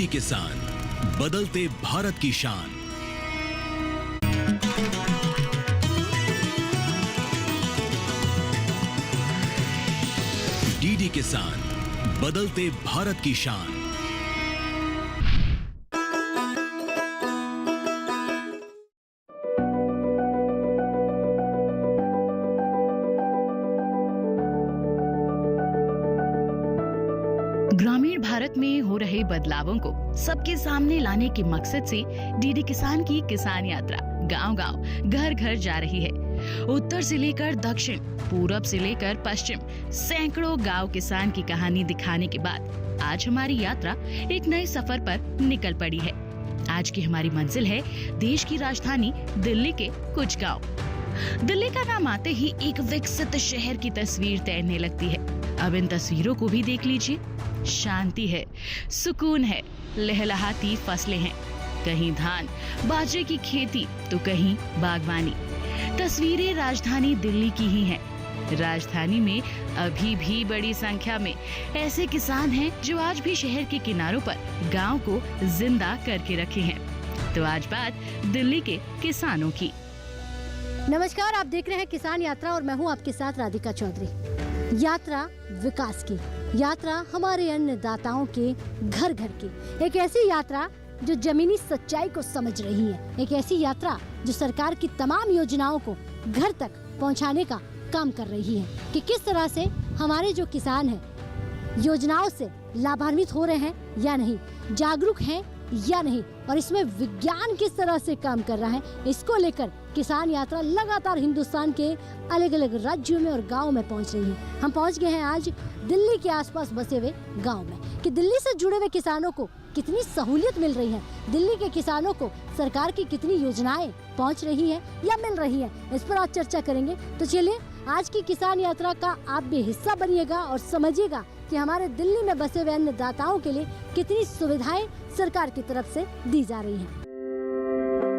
किसान, बदलते भारत की शान। डीडी किसान, बदलते भारत की शान। ग्रामीण भारत में हो रहे बदलावों को सबके सामने लाने के मकसद से डीडी किसान की किसान यात्रा गांव-गांव, घर-घर जा रही है। उत्तर से लेकर दक्षिण, पूरब से लेकर पश्चिम, सैकड़ों गांव किसान की कहानी दिखाने के बाद आज हमारी यात्रा एक नए सफर पर निकल पड़ी है। आज की हमारी मंजिल है देश की राजधानी दिल्ली के कुछ गाँव। दिल्ली का नाम आते ही एक विकसित शहर की तस्वीर तैरने लगती है। अब इन तस्वीरों को भी देख लीजिए। शांति है, सुकून है, लहलहाती फसलें हैं, कहीं धान बाजरे की खेती तो कहीं बागवानी। तस्वीरें राजधानी दिल्ली की ही हैं। राजधानी में अभी भी बड़ी संख्या में ऐसे किसान हैं जो आज भी शहर के किनारों पर गांव को जिंदा करके रखे हैं। तो आज बात दिल्ली के किसानों की। नमस्कार, आप देख रहे हैं किसान यात्रा और मैं हूं आपके साथ राधिका चौधरी। यात्रा विकास की, यात्रा हमारे अन्नदाताओं के घर घर की, एक ऐसी यात्रा जो जमीनी सच्चाई को समझ रही है, एक ऐसी यात्रा जो सरकार की तमाम योजनाओं को घर तक पहुंचाने का काम कर रही है कि किस तरह से हमारे जो किसान हैं योजनाओं से लाभान्वित हो रहे हैं या नहीं, जागरूक हैं या नहीं, और इसमें विज्ञान किस तरह से काम कर रहा है, इसको लेकर किसान यात्रा लगातार हिंदुस्तान के अलग अलग राज्यों में और गाँव में पहुंच रही है। हम पहुंच गए हैं आज दिल्ली के आसपास बसे हुए गाँव में कि दिल्ली से जुड़े हुए किसानों को कितनी सहूलियत मिल रही है, दिल्ली के किसानों को सरकार की कितनी योजनाएं पहुंच रही है या मिल रही है, इस पर आज चर्चा करेंगे। तो चलिए आज की किसान यात्रा का आप भी हिस्सा बनिएगा और समझिएगा कि हमारे दिल्ली में बसे हुए अन्नदाताओं के लिए कितनी सुविधाएं सरकार की तरफ से दी जा रही हैं।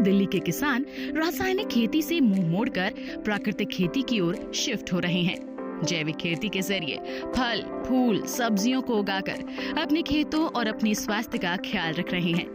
दिल्ली के किसान रासायनिक खेती से मुंह मोड़कर प्राकृतिक खेती की ओर शिफ्ट हो रहे हैं। जैविक खेती के जरिए फल, फूल, सब्जियों को उगाकर अपने खेतों और अपने स्वास्थ्य का ख्याल रख रहे हैं।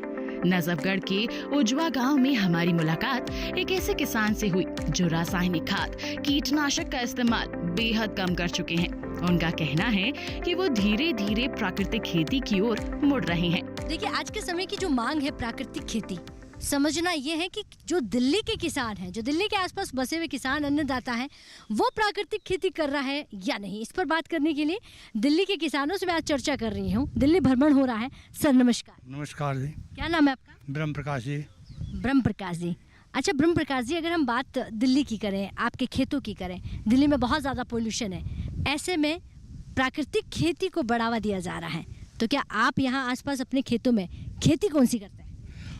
नजफगढ़ के उजवा गांव में हमारी मुलाकात एक ऐसे किसान से हुई जो रासायनिक खाद, कीटनाशक का इस्तेमाल बेहद कम कर चुके हैं। उनका कहना है कि वो धीरे धीरे प्राकृतिक खेती की ओर मुड़ रहे हैं। देखिए, आज के समय की जो मांग है प्राकृतिक खेती, समझना ये है कि जो दिल्ली के किसान हैं, जो दिल्ली के आसपास बसे हुए किसान अन्नदाता हैं, वो प्राकृतिक खेती कर रहा है या नहीं, इस पर बात करने के लिए दिल्ली के किसानों से मैं आज चर्चा कर रही हूँ। दिल्ली भ्रमण हो रहा है। सर नमस्कार। नमस्कार जी। क्या नाम है आपका? ब्रह्म प्रकाश जी। ब्रह्म प्रकाश जी। अच्छा ब्रह्म प्रकाश जी, अगर हम बात दिल्ली की करें, आपके खेतों की करें, दिल्ली में बहुत ज़्यादा पोल्यूशन है, ऐसे में प्राकृतिक खेती को बढ़ावा दिया जा रहा है, तो क्या आप यहाँ आसपास अपने खेतों में खेती कौन सी करते हैं?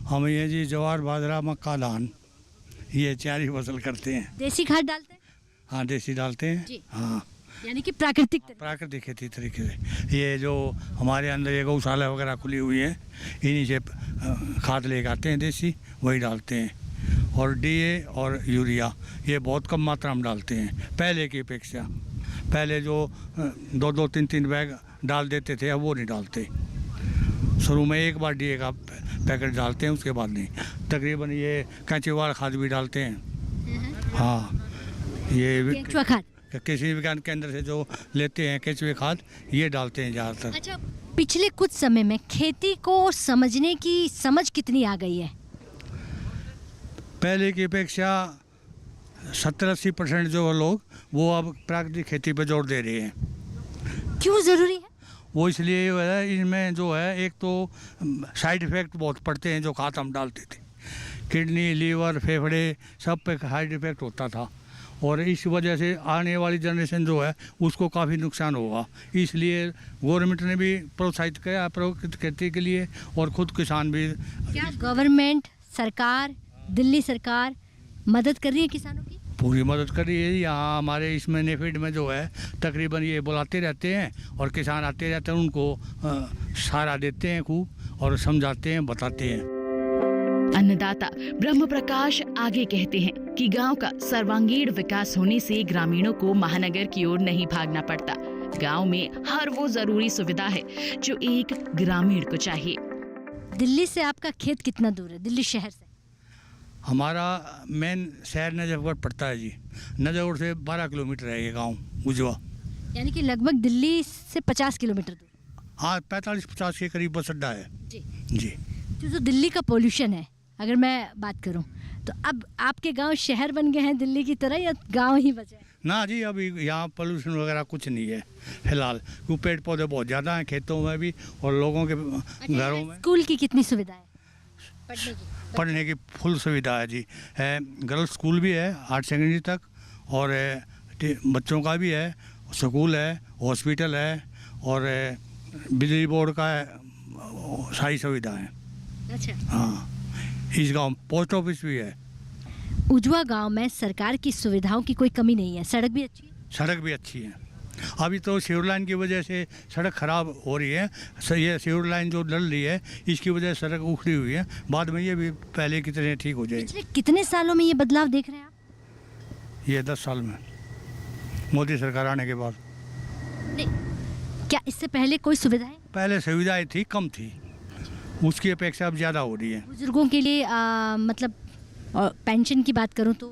हम ये जी ज्वार, बाजरा, मक्का, धान, ये चारी फसल करते हैं। देसी खाद डालते हैं? हाँ, देसी डालते हैं जी। हाँ, यानी कि प्राकृतिक खेती तरीके से। ये जो हमारे अंदर ये गौशाला वगैरह खुली हुई है, इन्हीं से खाद लेकर आते हैं देसी, वही डालते हैं। और डीए और यूरिया ये बहुत कम मात्रा में डालते हैं पहले की अपेक्षा। पहले जो 2-2, 3-3 बैग डाल देते थे, अब वो नहीं डालते। शुरू में एक बार डीए का पैकेट डालते हैं, उसके बाद नहीं। तकरीबन ये केंचुआ खाद भी डालते हैं। हाँ, ये केंचुआ खाद कृषि विज्ञान केंद्र से जो लेते हैं केंचुए खाद, ये डालते हैं ज़्यादातर। अच्छा, पिछले कुछ समय में खेती को समझने की समझ कितनी आ गई है? पहले की अपेक्षा 70-80% जो लोग वो अब प्राकृतिक खेती पे जोर दे रहे हैं। क्यों जरूरी है? वो इसलिए है, इनमें जो है एक तो साइड इफ़ेक्ट बहुत पड़ते हैं जो खाद हम डालते थे। किडनी, लीवर, फेफड़े सब पे साइड इफ़ेक्ट होता था, और इस वजह से आने वाली जनरेशन जो है उसको काफ़ी नुकसान होगा। इसलिए गवर्नमेंट ने भी प्रोत्साहित किया प्राकृतिक खेती के लिए, और खुद किसान भी। क्या गवर्नमेंट, सरकार, दिल्ली सरकार मदद कर रही है किसानों की? पूरी मदद कर रही है। यहाँ हमारे इसमें नेफेड में जो है तकरीबन ये बुलाते रहते हैं और किसान आते रहते हैं, उनको सहारा देते हैं खूब, और समझाते हैं, बताते हैं। अन्नदाता ब्रह्म प्रकाश आगे कहते हैं कि गांव का सर्वांगीण विकास होने से ग्रामीणों को महानगर की ओर नहीं भागना पड़ता। गांव में हर वो जरूरी सुविधा है जो एक ग्रामीण को चाहिए। दिल्ली से आपका खेत कितना दूर है, दिल्ली शहर से? हमारा मेन शहर नजफगढ़ पड़ता है जी। नजफगढ़ से 12 किलोमीटर है ये गांव उजवा। यानी कि लगभग दिल्ली से 50 किलोमीटर दूर। हाँ, 45-50 के करीब बस अड्डा है जी। जी। जो दिल्ली का पोल्यूशन है, अगर मैं बात करूं तो अब आपके गांव शहर बन गए हैं दिल्ली की तरह, या गांव ही बचे हैं? ना जी, अभी यहाँ पोल्यूशन वगैरह कुछ नहीं है फिलहाल, क्योंकि पेड़ पौधे बहुत ज़्यादा हैं खेतों में भी और लोगों के घरों में। स्कूल की कितनी सुविधा है पढ़ने की? पढ़ने की फुल सुविधा है जी। है, गर्ल्स स्कूल भी है 8 सेकेंडरी तक, और बच्चों का भी है, स्कूल है, हॉस्पिटल है, और बिजली बोर्ड का सारी सुविधा है। अच्छा। हाँ, इस गांव पोस्ट ऑफिस भी है। उजवा गांव में सरकार की सुविधाओं की कोई कमी नहीं है, सड़क भी अच्छी है? सड़क भी अच्छी है। अभी तो सीवर लाइन की वजह से सड़क ख़राब हो रही है। ये सीवर लाइन जो डल रही है इसकी वजह से सड़क उखड़ी हुई है, बाद में ये भी पहले की तरह ठीक हो जाएगी। पिछले कितने सालों में ये बदलाव देख रहे हैं आप? ये 10 साल में, मोदी सरकार आने के बाद। नहीं, क्या इससे पहले कोई सुविधाएं? पहले सुविधाएं थी, कम थी, उसकी अपेक्षा अब ज़्यादा हो रही है। बुजुर्गों के लिए मतलब पेंशन की बात करूं तो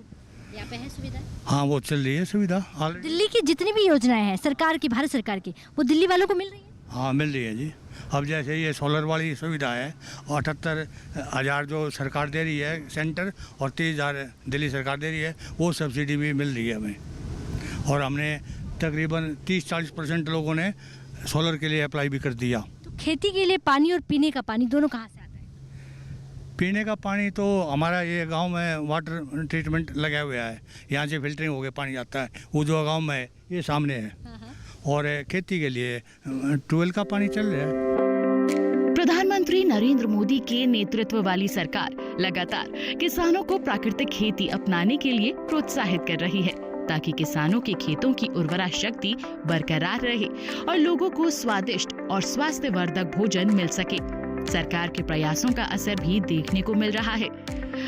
यहाँ पे है सुविधा? हाँ, वो चल रही है सुविधा ऑलरेडी। दिल्ली की जितनी भी योजनाएं हैं सरकार की, भारत सरकार की, वो दिल्ली वालों को मिल रही है? हाँ, मिल रही है जी। अब जैसे ये सोलर वाली सुविधा है, 78,000 जो सरकार दे रही है सेंटर, और 30,000 दिल्ली सरकार दे रही है, वो सब्सिडी भी मिल रही है हमें। और हमने तकरीबन 30-40% लोगों ने सोलर के लिए अप्लाई भी कर दिया। तो खेती के लिए पानी और पीने का पानी दोनों कहाँ से आता है? पीने का पानी तो हमारा ये गांव में वाटर ट्रीटमेंट लगा हुआ है, यहाँ से फिल्टरिंग होकर पानी आता है। वो जो गांव में है ये सामने है। और खेती के लिए ट्यूबवेल का पानी चल रहा है। प्रधानमंत्री नरेंद्र मोदी के नेतृत्व वाली सरकार लगातार किसानों को प्राकृतिक खेती अपनाने के लिए प्रोत्साहित कर रही है, ताकि किसानों के खेतों की उर्वरा शक्ति बरकरार रहे और लोगों को स्वादिष्ट और स्वास्थ्यवर्धक भोजन मिल सके। सरकार के प्रयासों का असर भी देखने को मिल रहा है।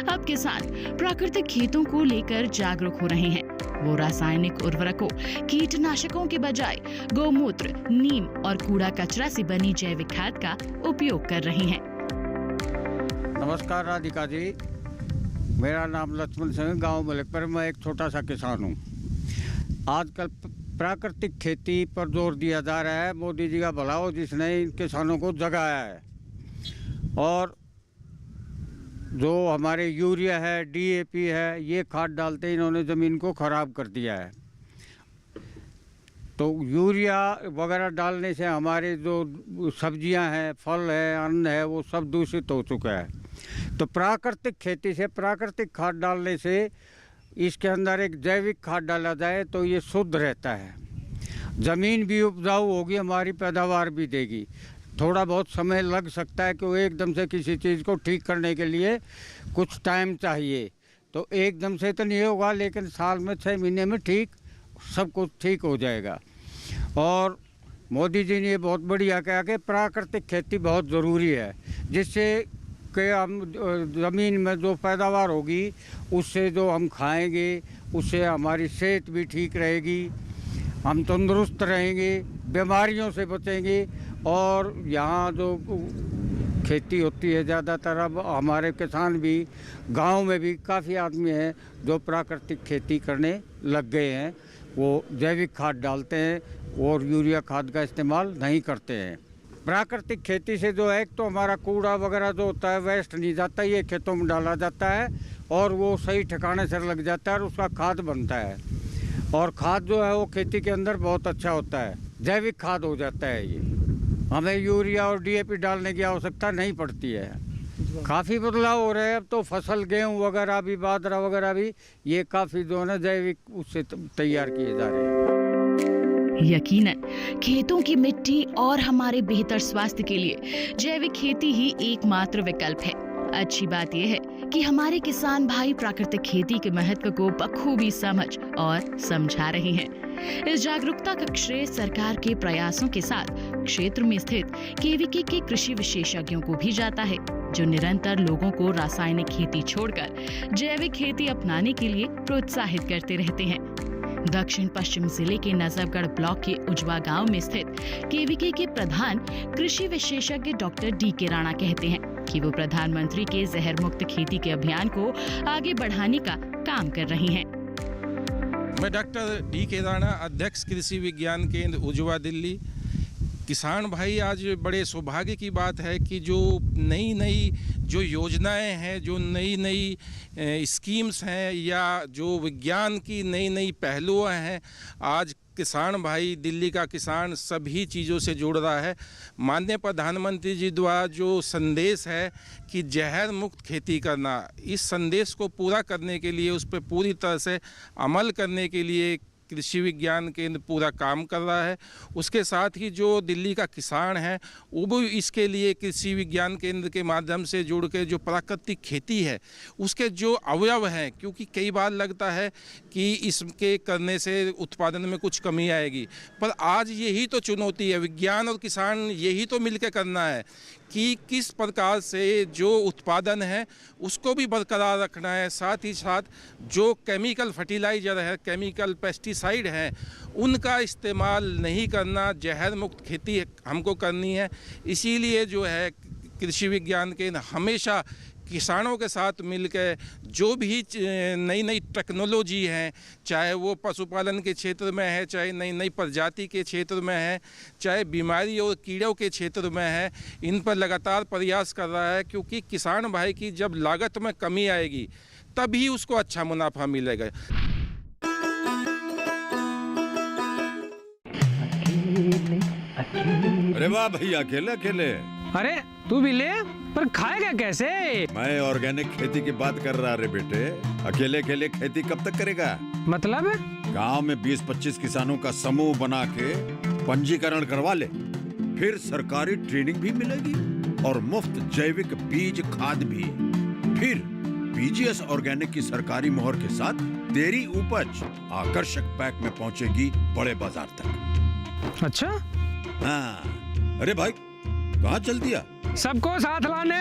अब किसान प्राकृतिक खेतों को लेकर जागरूक हो रहे हैं। वो रासायनिक उर्वरकों, कीटनाशकों के बजाय गौमूत्र, नीम और कूड़ा कचरा से बनी जैविक खाद का उपयोग कर रहे हैं। नमस्कार राधिका जी, मेरा नाम लक्ष्मण सिंह, गांव मलिकपुर। मैं एक छोटा सा किसान हूं। आजकल प्राकृतिक खेती पर जोर दिया जा रहा है। मोदी जी का भला हो जिसने इन किसानों को जगाया है। और जो हमारे यूरिया है, DAP है, ये खाद डालते इन्होंने ज़मीन को ख़राब कर दिया है। तो यूरिया वगैरह डालने से हमारे जो सब्जियां हैं, फल है, अन्न है, वो सब दूषित हो चुका है। तो प्राकृतिक खेती से, प्राकृतिक खाद डालने से, इसके अंदर एक जैविक खाद डाला जाए तो ये शुद्ध रहता है। ज़मीन भी उपजाऊ होगी, हमारी पैदावार भी देगी। थोड़ा बहुत समय लग सकता है कि वो एकदम से किसी चीज़ को ठीक करने के लिए कुछ टाइम चाहिए, तो एकदम से तो नहीं होगा, लेकिन साल में 6 महीने में ठीक सब कुछ ठीक हो जाएगा। और मोदी जी ने ये बहुत बढ़िया कहा कि प्राकृतिक खेती बहुत ज़रूरी है, जिससे कि हम ज़मीन में जो पैदावार होगी उससे जो हम खाएंगे उससे हमारी सेहत भी ठीक रहेगी, हम तंदुरुस्त रहेंगे, बीमारियों से बचेंगे। और यहाँ जो खेती होती है ज़्यादातर, अब हमारे किसान भी गांव में भी काफ़ी आदमी हैं जो प्राकृतिक खेती करने लग गए हैं। वो जैविक खाद डालते हैं और यूरिया खाद का इस्तेमाल नहीं करते हैं। प्राकृतिक खेती से जो है, एक तो हमारा कूड़ा वगैरह जो होता है वेस्ट नहीं जाता, ये खेतों में डाला जाता है और वो सही ठिकाने से लग जाता है और उसका खाद बनता है। और खाद जो है वो खेती के अंदर बहुत अच्छा होता है, जैविक खाद हो जाता है। ये हमें यूरिया और DAP डालने की आवश्यकता नहीं पड़ती है। काफ़ी बदलाव हो रहे हैं अब तो। फसल, गेहूँ वगैरह भी, बाजरा वगैरह भी, ये काफ़ी जो है ना जैविक उससे तैयार किए जा रहे हैं। यकीनन खेतों की मिट्टी और हमारे बेहतर स्वास्थ्य के लिए जैविक खेती ही एकमात्र विकल्प है। अच्छी बात यह है कि हमारे किसान भाई प्राकृतिक खेती के महत्व को बखूबी समझ और समझा रहे हैं। इस जागरूकता का श्रेय सरकार के प्रयासों के साथ क्षेत्र में स्थित KVK के कृषि विशेषज्ञों को भी जाता है, जो निरंतर लोगों को रासायनिक खेती छोड़कर जैविक खेती अपनाने के लिए प्रोत्साहित करते रहते हैं। दक्षिण पश्चिम जिले के नजफगढ़ ब्लॉक के उजवा गांव में स्थित केवीके के प्रधान कृषि विशेषज्ञ डॉक्टर डी.के. राणा कहते हैं कि वो प्रधानमंत्री के जहर मुक्त खेती के अभियान को आगे बढ़ाने का काम कर रही हैं। मैं डॉक्टर डी.के. राणा, अध्यक्ष कृषि विज्ञान केंद्र उजवा, दिल्ली। किसान भाई, आज बड़े सौभाग्य की बात है कि जो नई जो योजनाएं हैं, जो नई स्कीम्स हैं या जो विज्ञान की नई पहलू हैं, आज किसान भाई, दिल्ली का किसान सभी चीज़ों से जुड़ रहा है। माननीय प्रधानमंत्री जी द्वारा जो संदेश है कि जहर मुक्त खेती करना, इस संदेश को पूरा करने के लिए, उस पर पूरी तरह से अमल करने के लिए कृषि विज्ञान केंद्र पूरा काम कर रहा है। उसके साथ ही जो दिल्ली का किसान है वो भी इसके लिए कृषि विज्ञान केंद्र के माध्यम से जुड़ के जो प्राकृतिक खेती है उसके जो अवयव हैं, क्योंकि कई बार लगता है कि इसके करने से उत्पादन में कुछ कमी आएगी, पर आज यही तो चुनौती है, विज्ञान और किसान यही तो मिलकर करना है कि किस प्रकार से जो उत्पादन है उसको भी बरकरार रखना है, साथ ही साथ जो केमिकल फर्टिलाइज़र है, केमिकल पेस्टिसाइड हैं, उनका इस्तेमाल नहीं करना, जहर मुक्त खेती हमको करनी है। इसीलिए जो है कृषि विज्ञान केंद्र हमेशा किसानों के साथ मिलकर जो भी नई टेक्नोलॉजी हैं, चाहे वो पशुपालन के क्षेत्र में है, चाहे नई प्रजाति के क्षेत्र में है, चाहे बीमारी और कीड़ों के क्षेत्र में है, इन पर लगातार प्रयास कर रहा है, क्योंकि किसान भाई की जब लागत में कमी आएगी तभी उसको अच्छा मुनाफा मिलेगा। अरे वाह भैया, अकेले अकेले। अरे तू भी ले, पर खाएगा कैसे? मैं ऑर्गेनिक खेती की बात कर रहा रे बेटे। अकेले अकेले खेती कब तक करेगा? मतलब गांव में 20-25 किसानों का समूह बना के पंजीकरण करवा ले, फिर सरकारी ट्रेनिंग भी मिलेगी और मुफ्त जैविक बीज खाद भी। फिर पीजीएस ऑर्गेनिक की सरकारी मोहर के साथ तेरी उपज आकर्षक पैक में पहुंचेगी बड़े बाजार तक। अच्छा? हाँ। अरे भाई, कहाँ चल दिया? सबको साथ लाने,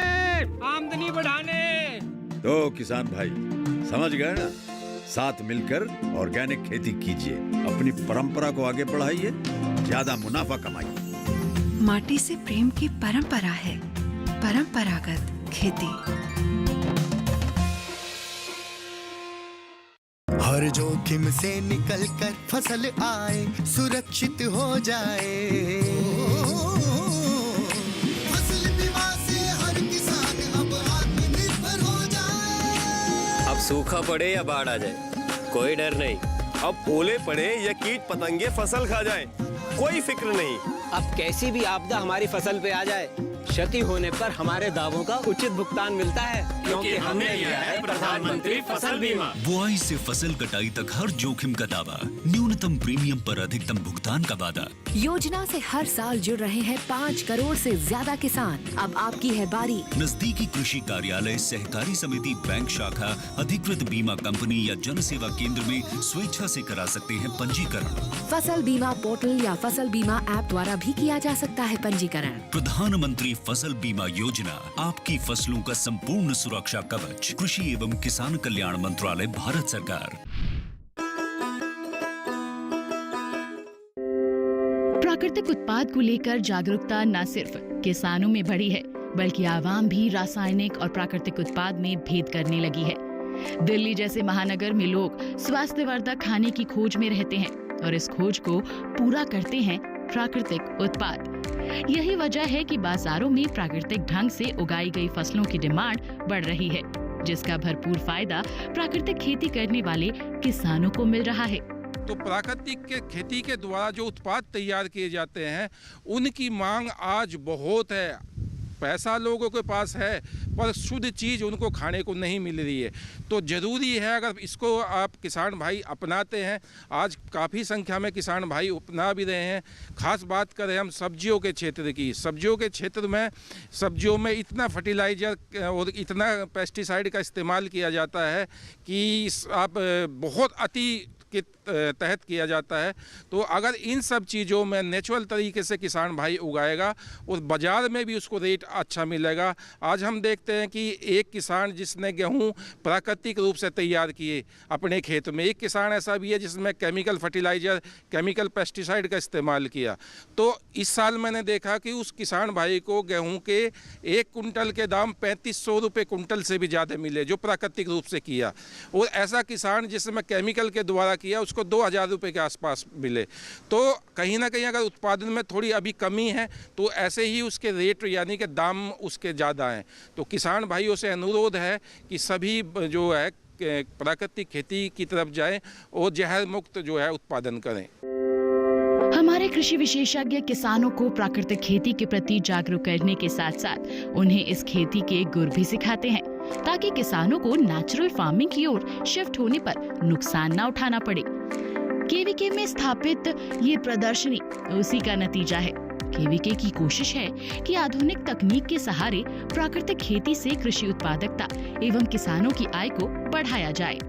आमदनी बढ़ाने। तो किसान भाई समझ गए ना, साथ मिलकर ऑर्गेनिक खेती कीजिए, अपनी परंपरा को आगे बढ़ाइए, ज्यादा मुनाफा कमाइए। माटी से प्रेम की परंपरा है परंपरागत खेती। हर जोखिम से निकल कर फसल आए, सुरक्षित हो जाए। फसल बीमा से हर किसान अब आत्मनिर्भर हो जाए। अब सूखा पड़े या बाढ़ आ जाए, कोई डर नहीं। अब ओले पड़े या कीट पतंगे फसल खा जाए, कोई फिक्र नहीं। अब कैसी भी आपदा हमारी फसल पे आ जाए, क्षति होने पर हमारे दावों का उचित भुगतान मिलता है, क्योंकि हमने लिया है प्रधानमंत्री फसल बीमा। बुआई से फसल कटाई तक हर जोखिम का दावा, न्यूनतम प्रीमियम पर अधिकतम भुगतान का वादा। योजना से हर साल जुड़ रहे हैं 5 करोड़ से ज्यादा किसान। अब आपकी है बारी। नजदीकी कृषि कार्यालय, सहकारी समिति, बैंक शाखा, अधिकृत बीमा कंपनी या जन सेवा केंद्र में स्वेच्छा से करा सकते हैं पंजीकरण। फसल बीमा पोर्टल या फसल बीमा ऐप द्वारा भी किया जा सकता है पंजीकरण। प्रधानमंत्री फसल बीमा योजना, आपकी फसलों का संपूर्ण सुरक्षा कवच। कृषि एवं किसान कल्याण मंत्रालय, भारत सरकार। प्राकृतिक उत्पाद को लेकर जागरूकता न सिर्फ किसानों में बढ़ी है, बल्कि आवाम भी रासायनिक और प्राकृतिक उत्पाद में भेद करने लगी है। दिल्ली जैसे महानगर में लोग स्वास्थ्यवर्धक खाने की खोज में रहते हैं और इस खोज को पूरा करते हैं प्राकृतिक उत्पाद। यही वजह है कि बाजारों में प्राकृतिक ढंग से उगाई गई फसलों की डिमांड बढ़ रही है, जिसका भरपूर फायदा प्राकृतिक खेती करने वाले किसानों को मिल रहा है। तो प्राकृतिक के खेती के द्वारा जो उत्पाद तैयार किए जाते हैं उनकी मांग आज बहुत है। पैसा लोगों के पास है पर शुद्ध चीज़ उनको खाने को नहीं मिल रही है। तो ज़रूरी है, अगर इसको आप किसान भाई अपनाते हैं, आज काफ़ी संख्या में किसान भाई अपना भी रहे हैं। ख़ास बात करें हम सब्जियों के क्षेत्र की, सब्जियों के क्षेत्र में सब्जियों में इतना फर्टिलाइज़र और इतना पेस्टिसाइड का इस्तेमाल किया जाता है कि आप बहुत अति तहत किया जाता है। तो अगर इन सब चीज़ों में नेचुरल तरीके से किसान भाई उगाएगा और बाज़ार में भी उसको रेट अच्छा मिलेगा। आज हम देखते हैं कि एक किसान जिसने गेहूँ प्राकृतिक रूप से तैयार किए अपने खेत में, एक किसान ऐसा भी है जिसमें केमिकल फर्टिलाइज़र, केमिकल पेस्टिसाइड का इस्तेमाल किया। तो इस साल मैंने देखा कि उस किसान भाई को गेहूं के 1 कुंटल के दाम 3500 रुपये कुंटल से भी ज़्यादा मिले, जो प्राकृतिक रूप से किया। और ऐसा किसान जिसमें केमिकल के द्वारा किया उसको 2000 रुपये के आसपास मिले। तो कहीं ना कहीं अगर उत्पादन में थोड़ी अभी कमी है तो ऐसे ही उसके रेट यानी कि दाम उसके ज़्यादा हैं। तो किसान भाइयों से अनुरोध है कि सभी जो है प्राकृतिक खेती की तरफ जाएं और जहर मुक्त जो है उत्पादन करें। हमारे कृषि विशेषज्ञ किसानों को प्राकृतिक खेती के प्रति जागरूक करने के साथ साथ उन्हें इस खेती के गुर भी सिखाते हैं, ताकि किसानों को नेचुरल फार्मिंग की ओर शिफ्ट होने पर नुकसान न उठाना पड़े। केवीके में स्थापित ये प्रदर्शनी उसी का नतीजा है। केवीके की कोशिश है कि आधुनिक तकनीक के सहारे प्राकृतिक खेती से कृषि उत्पादकता एवं किसानों की आय को बढ़ाया जाए।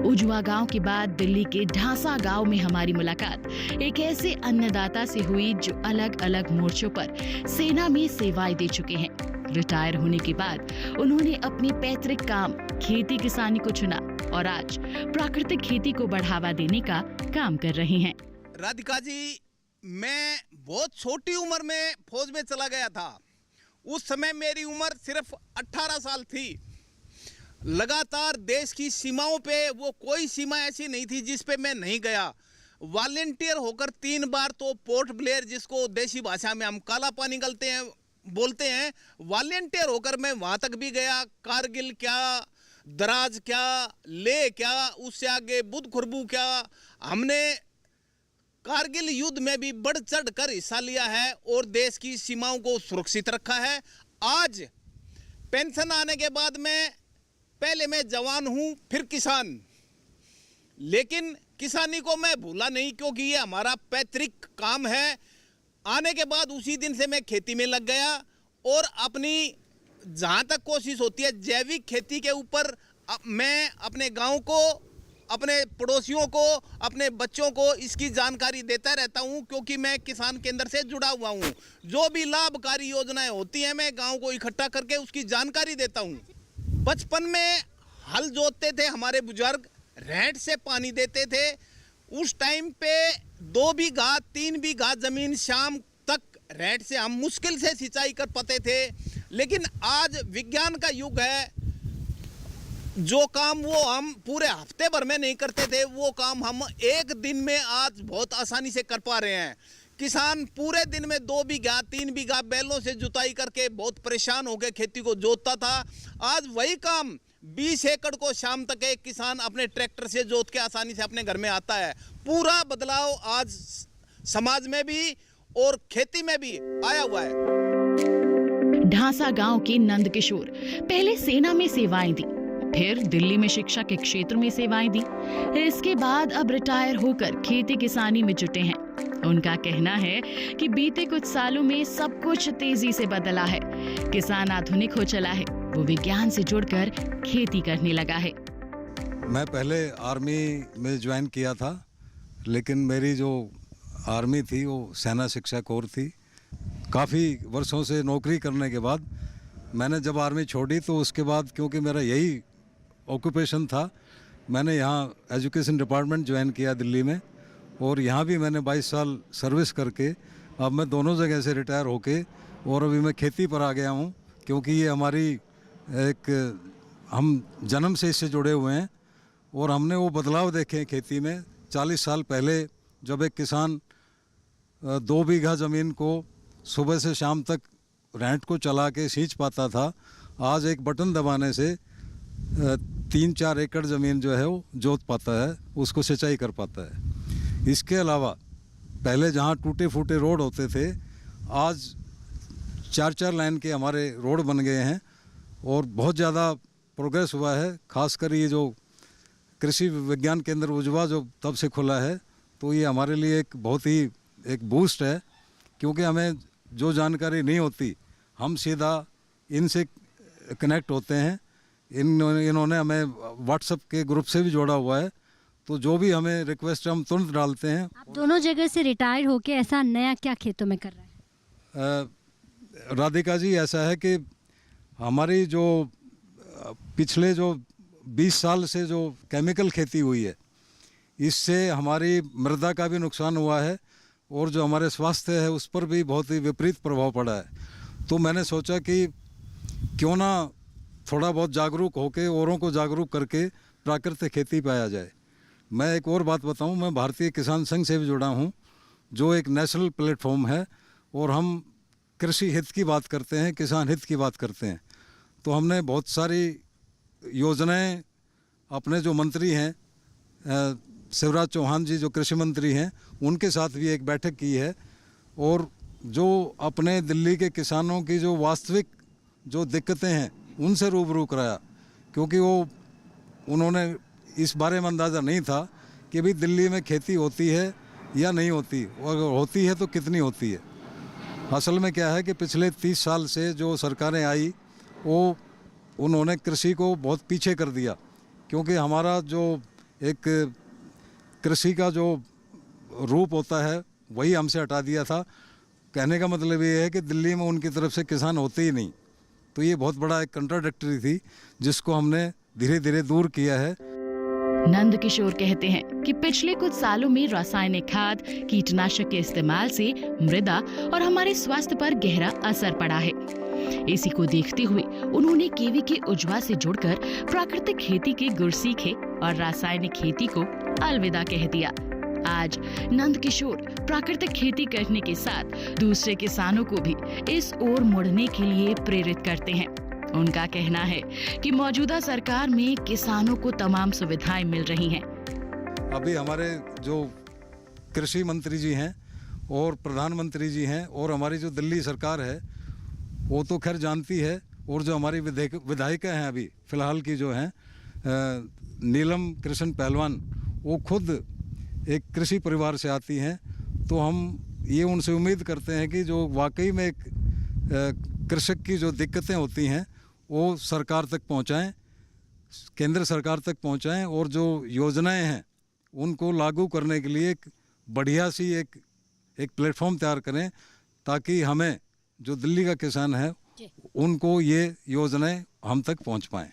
उजवा गांव के बाद दिल्ली के ढांसा गांव में हमारी मुलाकात एक ऐसे अन्नदाता से हुई जो अलग अलग मोर्चों पर सेना में सेवाएं दे चुके हैं। रिटायर होने के बाद उन्होंने अपने पैतृक काम खेती किसानी को चुना और आज प्राकृतिक खेती को बढ़ावा देने का काम कर रहे हैं। राधिका जी, मैं बहुत छोटी उम्र में फौज में चला गया था। उस समय मेरी उम्र सिर्फ 18 साल थी। लगातार देश की सीमाओं पे वो कोई सीमा ऐसी नहीं थी जिस पे मैं नहीं गया। वॉलेंटियर होकर 3 बार तो पोर्ट ब्लेयर, जिसको देसी भाषा में हम काला पानी बोलते हैं, वॉलेंटियर होकर मैं वहाँ तक भी गया। कारगिल क्या, दराज क्या, ले क्या, उससे आगे बुद्ध खुरबू क्या। हमने कारगिल युद्ध में भी बढ़ चढ़ कर हिस्सा लिया है और देश की सीमाओं को सुरक्षित रखा है। आज पेंशन आने के बाद पहले मैं जवान हूं, फिर किसान, लेकिन किसानी को मैं भूला नहीं, क्योंकि ये हमारा पैतृक काम है। आने के बाद उसी दिन से मैं खेती में लग गया और अपनी जहां तक कोशिश होती है जैविक खेती के ऊपर मैं अपने गांव को, अपने पड़ोसियों को, अपने बच्चों को इसकी जानकारी देता रहता हूं, क्योंकि मैं किसान केंद्र से जुड़ा हुआ हूं। जो भी लाभकारी योजनाएं होती हैं मैं गांव को इकट्ठा करके उसकी जानकारी देता हूं। बचपन में हल जोतते थे हमारे बुजुर्ग, रेंट से पानी देते थे। उस टाइम पे 2 बीघा 3 बीघा जमीन शाम तक रेंट से हम मुश्किल से सिंचाई कर पाते थे। लेकिन आज विज्ञान का युग है। जो काम वो हम पूरे हफ्ते भर में नहीं करते थे, वो काम हम एक दिन में आज बहुत आसानी से कर पा रहे हैं। किसान पूरे दिन में 2 बीघा 3 बीघा बैलों से जुताई करके बहुत परेशान होकर खेती को जोतता था। आज वही काम 20 एकड़ को शाम तक एक किसान अपने ट्रैक्टर से जोत के आसानी से अपने घर में आता है। पूरा बदलाव आज समाज में भी और खेती में भी आया हुआ है। ढांसा गांव के नंद किशोर पहले सेना में सेवाएं दी, फिर दिल्ली में शिक्षा के क्षेत्र में सेवाएं दी। इसके बाद अब रिटायर होकर खेती किसानी में जुटे हैं। उनका कहना है कि बीते कुछ सालों में सब कुछ तेजी से बदला है। किसान आधुनिक हो चला है, वो विज्ञान से जुड़कर खेती करने लगा है। मैं पहले आर्मी में ज्वाइन किया था, लेकिन मेरी जो आर्मी थी वो सेना शिक्षा कोर थी। काफ़ी वर्षों से नौकरी करने के बाद मैंने जब आर्मी छोड़ी तो उसके बाद क्योंकि मेरा यही ऑक्यूपेशन था, मैंने यहाँ एजुकेशन डिपार्टमेंट ज्वाइन किया दिल्ली में और यहाँ भी मैंने 22 साल सर्विस करके अब मैं दोनों जगह से रिटायर होके और अभी मैं खेती पर आ गया हूँ, क्योंकि ये हमारी हम जन्म से इससे जुड़े हुए हैं और हमने वो बदलाव देखे हैं खेती में। 40 साल पहले जब एक किसान 2 बीघा ज़मीन को सुबह से शाम तक रेंट को चला के सींच पाता था, आज एक बटन दबाने से 3-4 एकड़ ज़मीन जो है वो जोत पाता है, उसको सिंचाई कर पाता है। इसके अलावा पहले जहाँ टूटे फूटे रोड होते थे, आज 4-4 लाइन के हमारे रोड बन गए हैं और बहुत ज़्यादा प्रोग्रेस हुआ है। खासकर ये जो कृषि विज्ञान केंद्र उजवा जो तब से खुला है, तो ये हमारे लिए एक बहुत ही एक बूस्ट है, क्योंकि हमें जो जानकारी नहीं होती हम सीधा इनसे कनेक्ट होते हैं। इन्होंने हमें व्हाट्सएप के ग्रुप से भी जोड़ा हुआ है, तो जो भी हमें रिक्वेस्ट है हम तुरंत डालते हैं। आप दोनों जगह से रिटायर होके ऐसा नया क्या खेतों में कर रहे हैं? राधिका जी, ऐसा है कि हमारी जो पिछले जो 20 साल से जो केमिकल खेती हुई है, इससे हमारी मृदा का भी नुकसान हुआ है और जो हमारे स्वास्थ्य है उस पर भी बहुत ही विपरीत प्रभाव पड़ा है। तो मैंने सोचा कि क्यों ना थोड़ा बहुत जागरूक होकर औरों को जागरूक करके प्राकृतिक खेती पे आया जाए। मैं एक और बात बताऊं, मैं भारतीय किसान संघ से भी जुड़ा हूं, जो एक नेशनल प्लेटफॉर्म है और हम कृषि हित की बात करते हैं, किसान हित की बात करते हैं। तो हमने बहुत सारी योजनाएं अपने जो मंत्री हैं शिवराज चौहान जी जो कृषि मंत्री हैं उनके साथ भी एक बैठक की है और जो अपने दिल्ली के किसानों की जो वास्तविक जो दिक्कतें हैं उनसे रूबरू कराया, क्योंकि उन्होंने इस बारे में अंदाज़ा नहीं था कि भाई दिल्ली में खेती होती है या नहीं होती, और अगर होती है तो कितनी होती है। असल में क्या है कि पिछले 30 साल से जो सरकारें आई वो उन्होंने कृषि को बहुत पीछे कर दिया, क्योंकि हमारा जो एक कृषि का जो रूप होता है वही हमसे हटा दिया था। कहने का मतलब ये है कि दिल्ली में उनकी तरफ से किसान होते ही नहीं। तो ये बहुत बड़ा एक कंट्राडिक्टरी थी जिसको हमने धीरे धीरे दूर किया है। नंद किशोर कहते हैं कि पिछले कुछ सालों में रासायनिक खाद, कीटनाशक के इस्तेमाल से मृदा और हमारे स्वास्थ्य पर गहरा असर पड़ा है। इसी को देखते हुए उन्होंने केवीके उजवा से जुड़कर प्राकृतिक खेती के गुर सीखे और रासायनिक खेती को अलविदा कह दिया। आज नंद किशोर प्राकृतिक खेती करने के साथ दूसरे किसानों को भी इस ओर मुड़ने के लिए प्रेरित करते हैं। उनका कहना है कि मौजूदा सरकार में किसानों को तमाम सुविधाएं मिल रही हैं। अभी हमारे जो कृषि मंत्री जी हैं और प्रधानमंत्री जी हैं और हमारी जो दिल्ली सरकार है वो तो खैर जानती है, और जो हमारी विधायिका हैं अभी फ़िलहाल की जो हैं नीलम कृष्ण पहलवान, वो खुद एक कृषि परिवार से आती हैं। तो हम ये उनसे उम्मीद करते हैं कि जो वाकई में एक कृषक की जो दिक्कतें होती हैं वो सरकार तक पहुंचाएं, केंद्र सरकार तक पहुंचाएं, और जो योजनाएं हैं उनको लागू करने के लिए एक बढ़िया सी एक प्लेटफॉर्म तैयार करें, ताकि हमें जो दिल्ली का किसान है उनको ये योजनाएं हम तक पहुंच पाएं।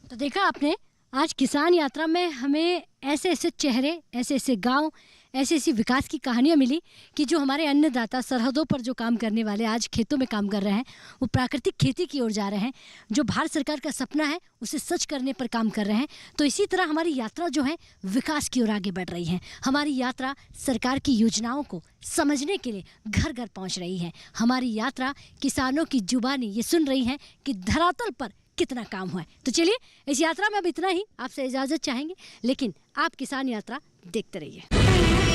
तो देखा आपने, आज किसान यात्रा में हमें ऐसे ऐसे चेहरे, ऐसे ऐसे गांव, ऐसी ऐसी विकास की कहानियां मिली कि जो हमारे अन्नदाता सरहदों पर जो काम करने वाले आज खेतों में काम कर रहे हैं, वो प्राकृतिक खेती की ओर जा रहे हैं। जो भारत सरकार का सपना है उसे सच करने पर काम कर रहे हैं। तो इसी तरह हमारी यात्रा जो है विकास की ओर आगे बढ़ रही है। हमारी यात्रा सरकार की योजनाओं को समझने के लिए घर घर पहुँच रही है। हमारी यात्रा किसानों की जुबानी ये सुन रही है कि धरातल पर कितना काम हुआ है। तो चलिए, इस यात्रा में अब इतना ही, आपसे इजाज़त चाहेंगे, लेकिन आप किसान यात्रा देखते रहिए।